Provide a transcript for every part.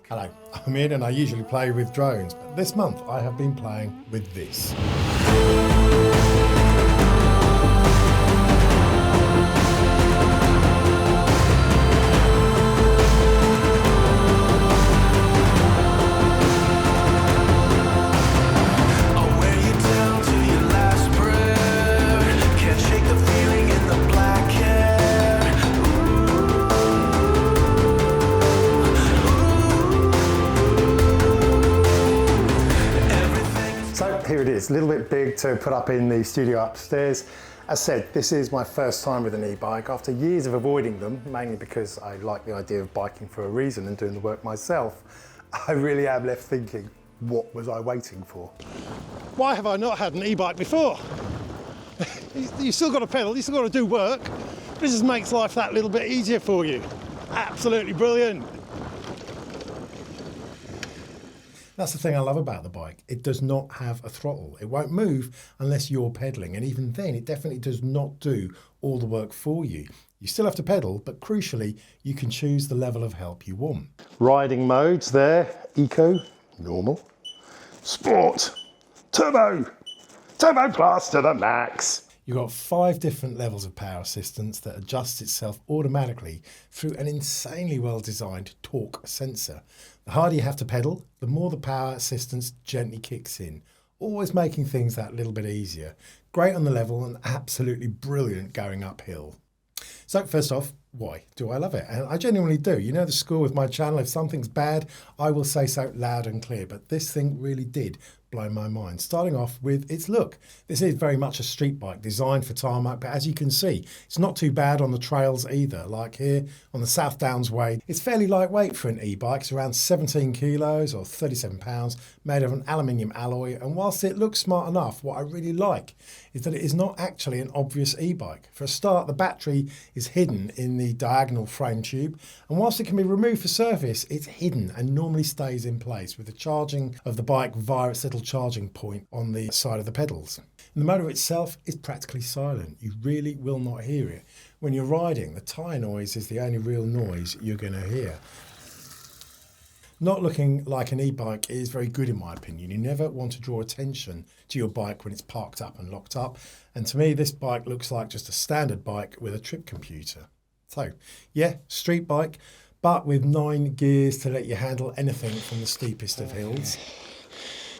Hello, I'm Ian and I usually play with drones, but this month I have been playing with this. Here it is, a little bit big to put up in the studio upstairs. As said, this is my first time with an e-bike after years of avoiding them, mainly because I like the idea of biking for a reason and doing the work myself. I really am left thinking, what was I waiting for? Why have I not had an e-bike before? You still got to pedal, you still got to do work. This just makes life that little bit easier for you. Absolutely brilliant. That's the thing I love about the bike. It does not have a throttle. It won't move unless you're pedaling. And even then, it definitely does not do all the work for you. You still have to pedal, but crucially, you can choose the level of help you want. Riding modes there, eco, normal, sport, turbo, turbo plus to the max. You've got 5 different levels of power assistance that adjusts itself automatically through an insanely well-designed torque sensor. The harder you have to pedal, the more the power assistance gently kicks in, always making things that little bit easier. Great on the level and absolutely brilliant going uphill. So first off, why do I love it? And I genuinely do. You know the score with my channel, if something's bad, I will say so loud and clear, but this thing really did blow my mind. Starting off with its look. This is very much a street bike designed for tarmac, but as you can see, it's not too bad on the trails either. Like here on the South Downs Way, it's fairly lightweight for an e-bike. It's around 17 kilos or 37 pounds, made of an aluminium alloy. And whilst it looks smart enough, what I really like is that it is not actually an obvious e-bike. For a start, the battery is hidden in the diagonal frame tube, and whilst it can be removed for service, it's hidden and normally stays in place with the charging of the bike via its little charging point on the side of the pedals. And the motor itself is practically silent. You really will not hear it. When you're riding, the tyre noise is the only real noise you're going to hear. Not looking like an e-bike is very good in my opinion. You never want to draw attention to your bike when it's parked up and locked up. And to me, this bike looks like just a standard bike with a trip computer. So, yeah, street bike, but with 9 gears to let you handle anything from the steepest of hills,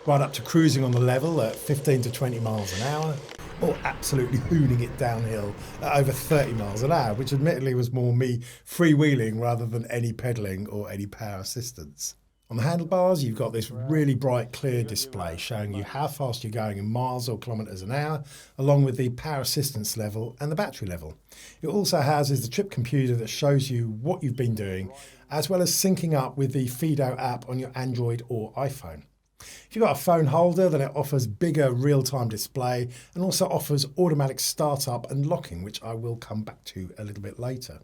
right up to cruising on the level at 15 to 20 miles an hour, or absolutely hooning it downhill at over 30 miles an hour, which admittedly was more me freewheeling rather than any pedalling or any power assistance. On the handlebars, you've got this really bright, clear display showing you how fast you're going in miles or kilometres an hour, along with the power assistance level and the battery level. It also houses the trip computer that shows you what you've been doing, as well as syncing up with the Fiido app on your Android or iPhone. If you've got a phone holder, then it offers bigger real-time display and also offers automatic startup and locking, which I will come back to a little bit later.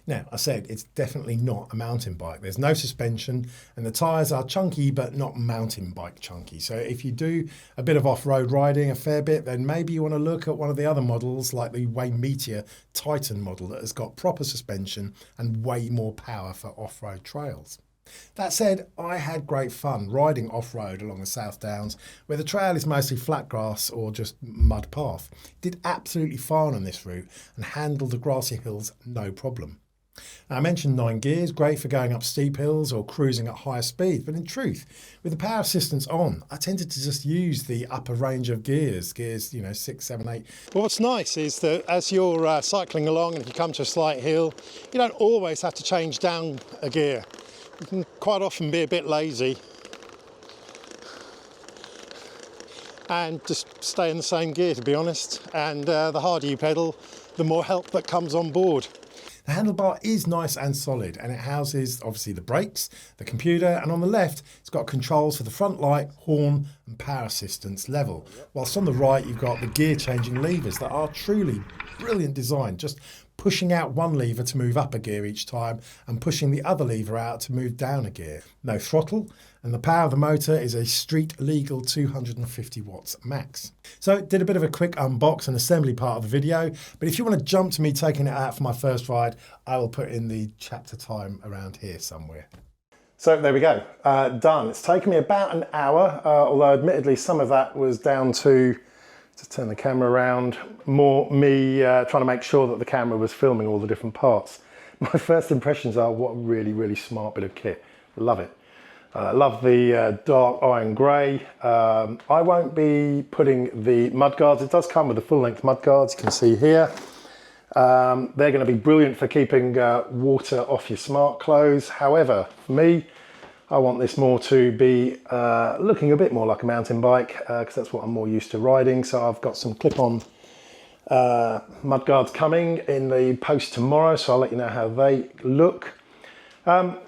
Now, I said it's definitely not a mountain bike. There's no suspension and the tyres are chunky but not mountain bike chunky. So if you do a bit of off-road riding a fair bit, then maybe you want to look at one of the other models like the Way Meteor Titan model that has got proper suspension and way more power for off-road trails. That said, I had great fun riding off-road along the South Downs, where the trail is mostly flat grass or just mud path. Did absolutely fine on this route and handled the grassy hills no problem. Now, I mentioned 9 gears, great for going up steep hills or cruising at higher speed, but in truth, with the power assistance on, I tended to just use the upper range of gears, 6, 7, 8. Well, what's nice is that as you're cycling along and if you come to a slight hill, you don't always have to change down a gear. You can quite often be a bit lazy and just stay in the same gear, to be honest. And the harder you pedal, the more help that comes on board. The handlebar is nice and solid, and it houses obviously the brakes, the computer, and on the left it's got controls for the front light, horn and power assistance level. Whilst on the right you've got the gear changing levers that are truly brilliant design, just pushing out one lever to move up a gear each time and pushing the other lever out to move down a gear. No throttle, and the power of the motor is a street legal 250 watts max. So did a bit of a quick unbox and assembly part of the video, but if you want to jump to me taking it out for my first ride, I will put in the chapter time around here somewhere. So there we go, done. It's taken me about an hour, although admittedly some of that was down to turn the camera around, more me trying to make sure that the camera was filming all the different parts. My first impressions are, what a really, really smart bit of kit. Love it. Love the dark iron grey. I won't be putting the mudguards. It does come with the full-length mudguards, you can see here. They're going to be brilliant for keeping water off your smart clothes. However, for me, I want this more to be looking a bit more like a mountain bike, because that's what I'm more used to riding. So I've got some clip-on mudguards coming in the post tomorrow, so I'll let you know how they look.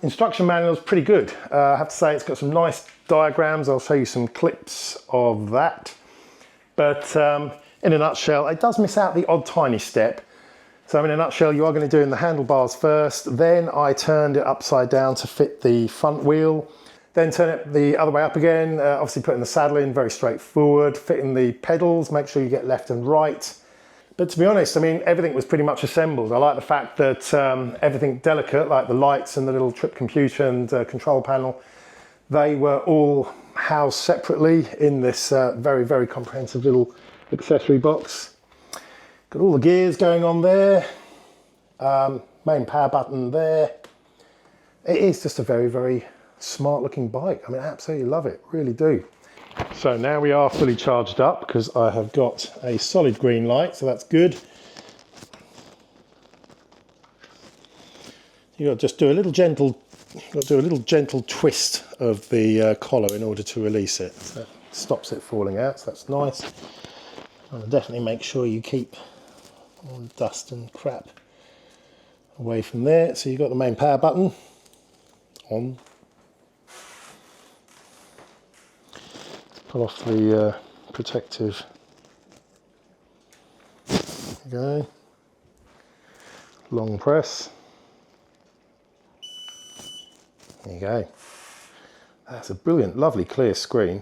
Instruction manual is pretty good. I have to say it's got some nice diagrams. I'll show you some clips of that. But in a nutshell, it does miss out the odd tiny step. So in a nutshell, you are going to do in the handlebars first, then I turned it upside down to fit the front wheel, then turn it the other way up again, obviously putting the saddle in, very straightforward, fitting the pedals, make sure you get left and right. But to be honest, I mean, everything was pretty much assembled. I like the fact that everything delicate, like the lights and the little trip computer and control panel, they were all housed separately in this very, very comprehensive little accessory box. Got all the gears going on there, main power button there. It is just a very, very smart looking bike. I mean, I absolutely love it, really do. So now we are fully charged up because I have got a solid green light, so that's good. You got to just do a little gentle, twist of the collar in order to release it. So that stops it falling out, so that's nice. I'll definitely make sure you keep all the dust and crap away from there. So you've got the main power button on. Pull off the protective. There you go. Long press. There you go. That's a brilliant, lovely clear screen.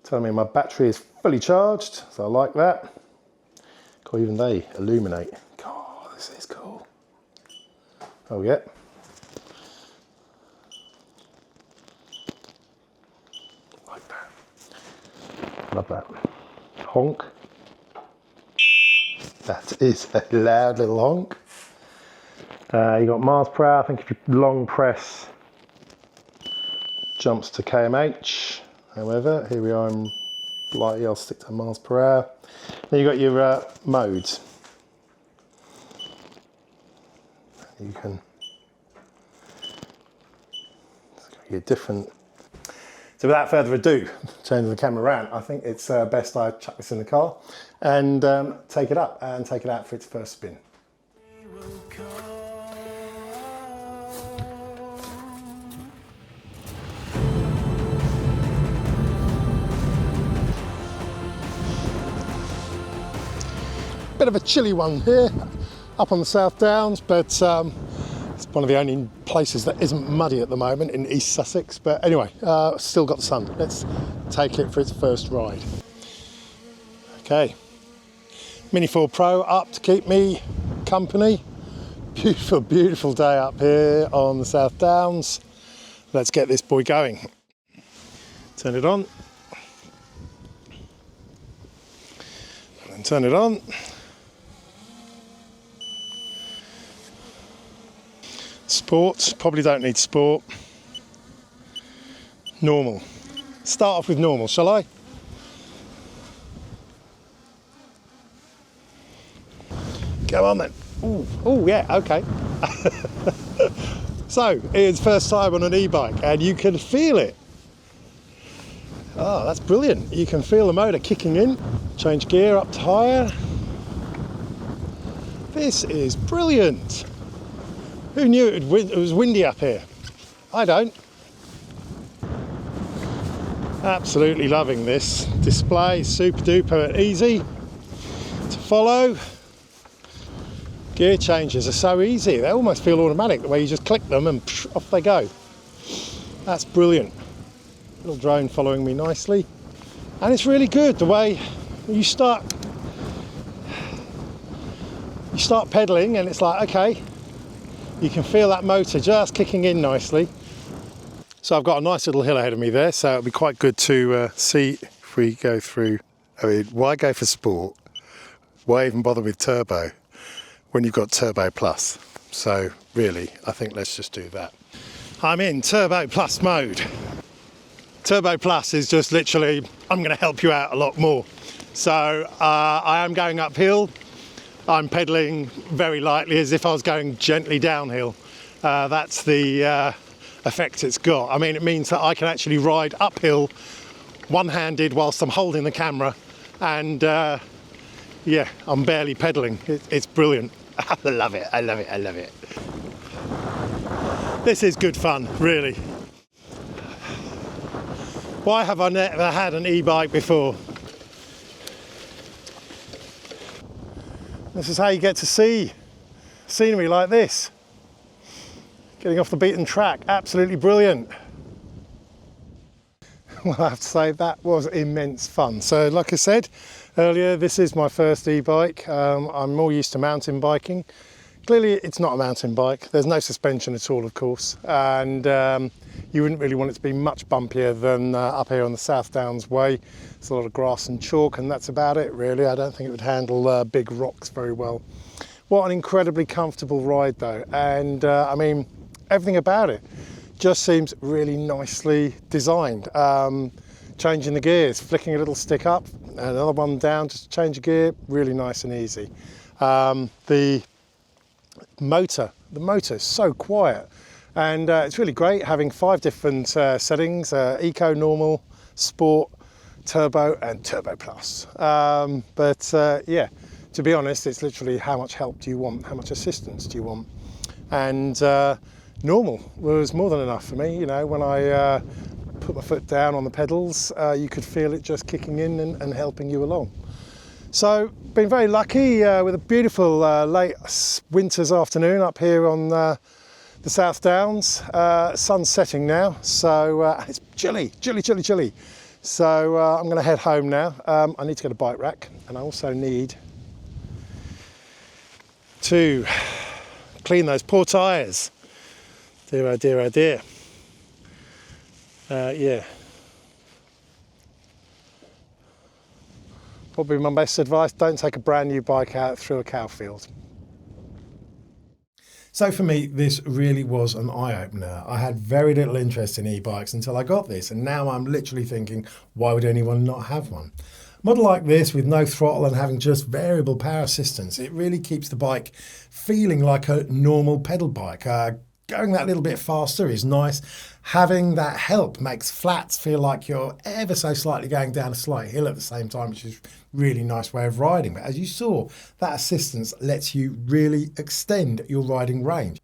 Telling me my battery is fully charged, so I like that. God, even they illuminate. God, this is cool. Oh yeah. Like that. Love that. Honk. That is a loud little honk. You got miles per hour. I think if you long press, jumps to kmh. However, here we are in lightly, I'll stick to miles per hour. Then you've got your modes. You can your different. So without further ado, turning the camera around, I think it's best I chuck this in the car and take it up and take it out for its first spin. Bit of a chilly one here, up on the South Downs, but it's one of the only places that isn't muddy at the moment in East Sussex. But anyway, still got the sun. Let's take it for its first ride. Okay, Mini 4 Pro up to keep me company. Beautiful, beautiful day up here on the South Downs. Let's get this boy going. Turn it on. And turn it on. Sport, probably don't need sport. Normal. Start off with normal, shall I? Go on then. Oh yeah, okay. So, Ian's first time on an e-bike and you can feel it. Oh, that's brilliant. You can feel the motor kicking in. Change gear up to higher. This is brilliant. Who knew it was windy up here? I don't. Absolutely loving this display, super duper easy to follow. Gear changes are so easy, they almost feel automatic, the way you just click them and off they go. That's brilliant. Little drone following me nicely. And it's really good the way you start pedaling and it's like, okay, you can feel that motor just kicking in nicely. So I've got a nice little hill ahead of me there, so it'll be quite good to see if we go through. I mean, why go for sport? Why even bother with turbo when you've got Turbo Plus? So really, I think let's just do that. I'm in Turbo Plus mode. Turbo Plus is just literally, I'm going to help you out a lot more. So I am going uphill. I'm pedalling very lightly as if I was going gently downhill. That's the effect it's got. I mean, it means that I can actually ride uphill one-handed whilst I'm holding the camera, and yeah, I'm barely pedaling. It's brilliant. I love it, I love it, I love it. This is good fun, really. Why have I never had an e-bike before? This is how you get to see scenery like this. Getting off the beaten track, absolutely brilliant. Well, I have to say that was immense fun. So like I said earlier, this is my first e-bike. I'm more used to mountain biking. Clearly it's not a mountain bike. There's no suspension at all, of course. And you wouldn't really want it to be much bumpier than up here on the South Downs Way. There's a lot of grass and chalk, and that's about it really. I don't think it would handle big rocks very well. What an incredibly comfortable ride though. And I mean, everything about it just seems really nicely designed. Changing the gears, flicking a little stick up, another one down, just change a gear, really nice and easy. The motor is so quiet, and it's really great having 5 different settings: eco, normal, sport, turbo and turbo plus. Yeah, to be honest, it's literally how much help do you want, how much assistance do you want, and normal was more than enough for me. You know, when I put my foot down on the pedals, you could feel it just kicking in and helping you along. So been very lucky with a beautiful late winter's afternoon up here on the South Downs. Sun's setting now, so it's chilly. So I'm going to head home now. I need to get a bike rack, and I also need to clean those poor tyres. Dear, oh dear, oh dear. Yeah. Probably my best advice, don't take a brand new bike out through a cow field. So for me, this really was an eye-opener. I had very little interest in e-bikes until I got this, and now I'm literally thinking, why would anyone not have one? A model like this with no throttle and having just variable power assistance, it really keeps the bike feeling like a normal pedal bike. Going that little bit faster is nice. Having that help makes flats feel like you're ever so slightly going down a slight hill at the same time, which is a really nice way of riding. But as you saw, that assistance lets you really extend your riding range.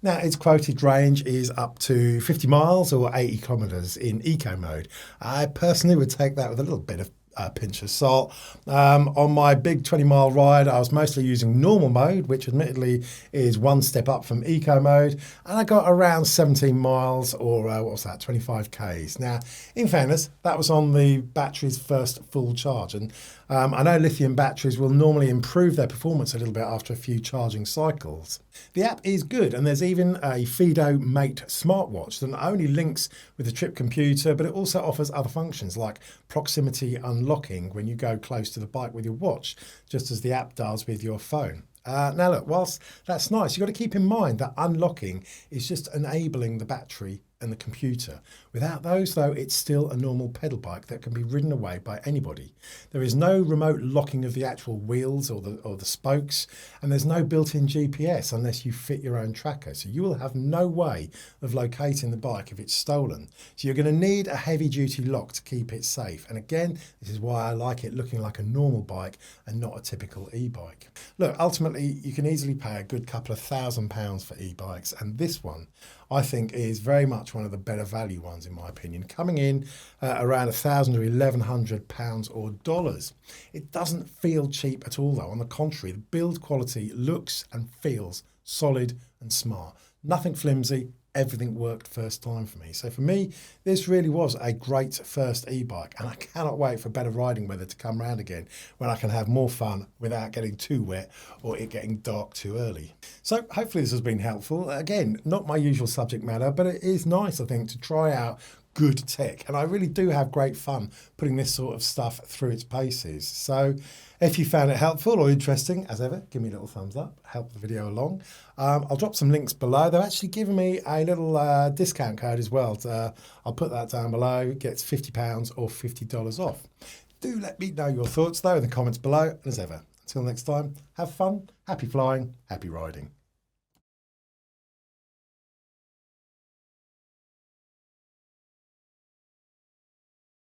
Now, its quoted range is up to 50 miles or 80 kilometres in eco mode. I personally would take that with a little bit of a pinch of salt. On my big 20-mile ride, I was mostly using normal mode, which admittedly is one step up from eco mode, and I got around 17 miles or what was that, 25 k's. Now, in fairness, that was on the battery's first full charge, and I know lithium batteries will normally improve their performance a little bit after a few charging cycles. The app is good, and there's even a Fiido Mate smartwatch that not only links with the trip computer, but it also offers other functions like proximity unlocking when you go close to the bike with your watch, just as the app does with your phone. Now look, whilst that's nice, you've got to keep in mind that unlocking is just enabling the battery and the computer. Without those though, it's still a normal pedal bike that can be ridden away by anybody. There is no remote locking of the actual wheels or the spokes, and there's no built-in GPS unless you fit your own tracker. So you will have no way of locating the bike if it's stolen. So you're going to need a heavy-duty lock to keep it safe. And again, this is why I like it looking like a normal bike and not a typical e-bike. Look, ultimately, you can easily pay a good couple of £1,000 for e-bikes, and this one I think is very much one of the better value ones in my opinion, coming in around £1,000 or £1,100 or dollars. It doesn't feel cheap at all though. On the contrary, the build quality looks and feels solid and smart. Nothing flimsy, everything worked first time for me. So for me, this really was a great first e-bike, and I cannot wait for better riding weather to come round again when I can have more fun without getting too wet or it getting dark too early. So hopefully this has been helpful. Again, not my usual subject matter, but it is nice, I think, to try out good tech, and I really do have great fun putting this sort of stuff through its paces. So if you found it helpful or interesting, as ever, give me a little thumbs up, help the video along. I'll drop some links below. They've actually given me a little discount code as well. I'll put that down below. It gets £50 or $50 off. Do let me know your thoughts though in the comments below, and as ever, until next time, have fun, happy flying, happy riding.